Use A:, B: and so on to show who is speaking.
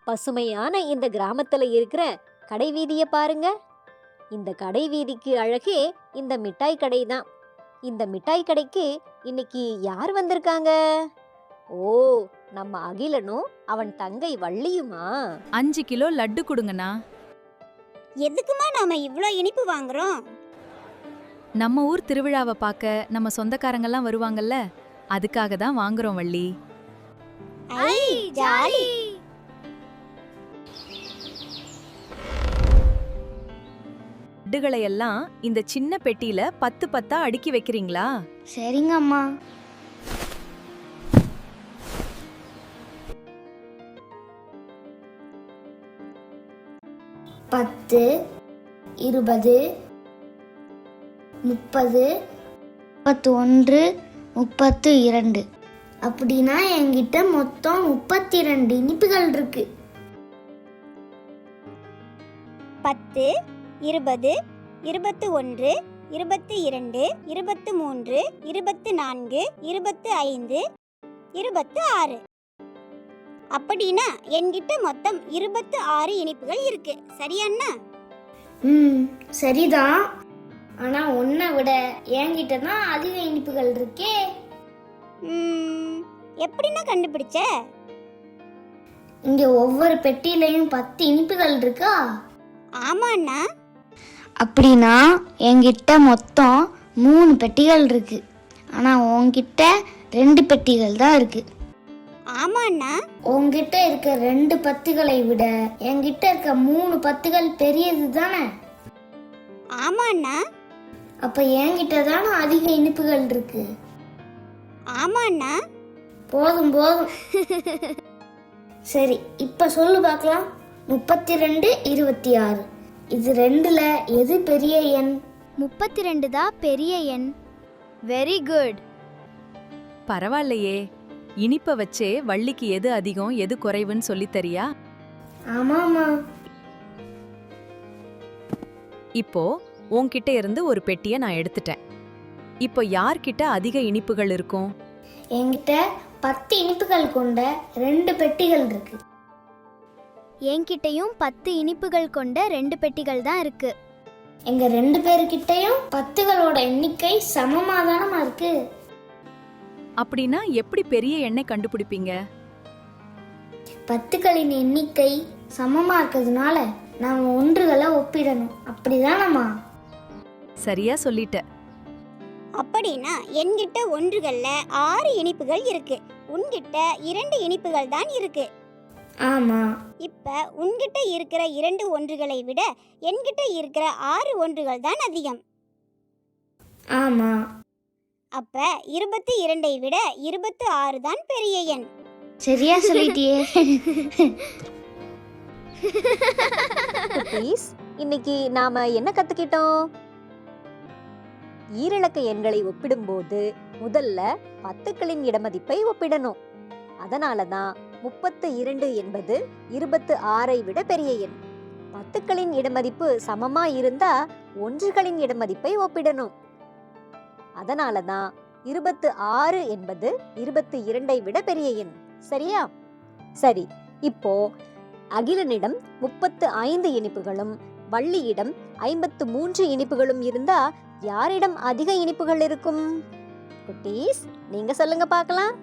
A: பசுமையான இந்த கிராமத்துல இருக்கிற கடை வீதிய பாருங்க. இந்த கடை வீதிக்கு அழகே இந்த மிட்டாய் கடை தான். இந்த மிட்டாய் கடைக்கு இன்னைக்கு யார் வந்திருக்காங்க? ஓ, நம்ம அகிலனும் அவன் தங்கை வள்ளியுமா?
B: 5 கிலோ லட்டு கொடுங்கண்ணா.
C: எதுக்குமா நாம இவ்ளோ இனிப்பு வாங்குறோம்?
B: நம்ம ஊர் திருவிழாவை பார்க்க நம்ம சொந்தக்காரங்கெல்லாம் வருவாங்கல்ல, அதுக்காக தான் வாங்குறோம் வள்ளி.
C: ஐ ஜாலி.
B: லட்டுகளை எல்லாம் இந்த சின்ன பெட்டியில 10 10 அடுக்கி வைக்கிறீங்களா?
C: சரிங்க அம்மா. பத்து, 20, 30, 31, 32. அப்படின்னா என்கிட்ட மொத்தம் 32 இனிப்புகள் இருக்கு. 10, 20, 21, 22, 23, 24, 25, 26. அப்படின்னா என்கிட்ட மொத்தம் 26 இனிப்புகள் இருக்கு. சரியாண்ணா? சரிதான். ஆனா உன்னை விட என்கிட்ட தான் அதிக இனிப்புகள் இருக்கே. எப்படின்னா கண்டுபிடிச்ச? இங்க ஒவ்வொரு பெட்டியிலையும் 10 இனிப்புகள் இருக்கா? ஆமாண்ணா. அப்படின்னா என்கிட்ட மொத்தம் 3 பெட்டிகள் இருக்கு. ஆனா உன்கிட்ட 2 பெட்டிகள் தான் இருக்கு. ஆமாண்ணா. உன்கிட்ட இருக்க 2 பத்துகளை விட என்கிட்ட இருக்க 3 பத்துகள் பெரியது தானே? ஆமாண்ணா. அப்ப என்கிட்ட தானே அதிக இனிப்புகள் இருக்கு. ஆமாண்ணா. போதும் போதும். சரி, இப்ப சொல்லு பார்க்கலாம். 32, 26. இது 2ல எது பெரிய எண்? 32 தான் பெரிய எண். Very good.
B: பரவாயில்லையே, இனிப்ப வச்சே வள்ளிக்கு எது அதிகம் எது குறைவுன்னு சொல்லி தரியா?
C: ஆமாமா.
B: இப்போ உன்கிட்ட இருந்து ஒரு பெட்டியை நான் எடுத்துட்டேன். இப்போ யார்கிட்ட அதிக இனிப்புகள் இருக்கும்?
C: என்கிட்ட 10 இனிப்புகள் கொண்ட 2 பெட்டிகள் இருக்கு. என்கிட்டயும் 10 இனிப்புகள் கொண்ட 2 பெட்டிகள் தான் இருக்கு. எங்க 2 பேருக்கிட்டையும் பத்துகளோட எண்ணிக்கை சமமாதானமா இருக்கு.
B: அப்படின்னா எப்படி பெரிய எண்ணை கண்டுபிடிப்பீங்க?
C: பத்துகளின் எண்ணிக்கை சமமா இருக்கிறதுனால நாம ஒன்றுகளை ஒப்பிடணும். அப்படிதானம்மா?
B: சரியா சொல்லிட்ட.
C: அப்படின்னா என்கிட்ட ஒன்றுகள்ல 6 இனிப்புகள் இருக்கு. உன்கிட்ட 2 இனிப்புகள் தான் இருக்கு. ஆமா. இப்ப உன்கிட்ட இருக்கிற 2 ஒன்றுகளை விட என்கிட்ட இருக்கிற 6 ஒன்றுகள் தான் அதிகம். ஆமா. அப்ப 22ஐ விட 26 தான் பெரிய எண். சரியா சொல்லிட்டியே.
A: இன்னைக்கு நாம என்ன கத்துக்கிட்டோம்? ஈரிலக்க எண்களை ஒப்பிடும்போது முதல்ல பத்துக்களின் இடமதிப்பை ஒப்பிடணும். அதனாலதான் 32 என்பது 26ஐ விட பெரிய எண். பத்துக்களின் இடமதிப்பு சமமா இருந்தா ஒன்றுகளின் இடமதிப்பை ஒப்பிடணும். அதனாலதான் 26 என்பது 22ஐ விட பெரிய எண். சரியா? சரி, இப்போ அகிலனிடம் 35 இனிப்புகளும் வள்ளியிடம் 53 இனிப்புகளும் இருந்தா யாரிடம் அதிக இனிப்புகள் இருக்கும்? குட்டீஸ், நீங்க சொல்லுங்க பார்க்கலாம்.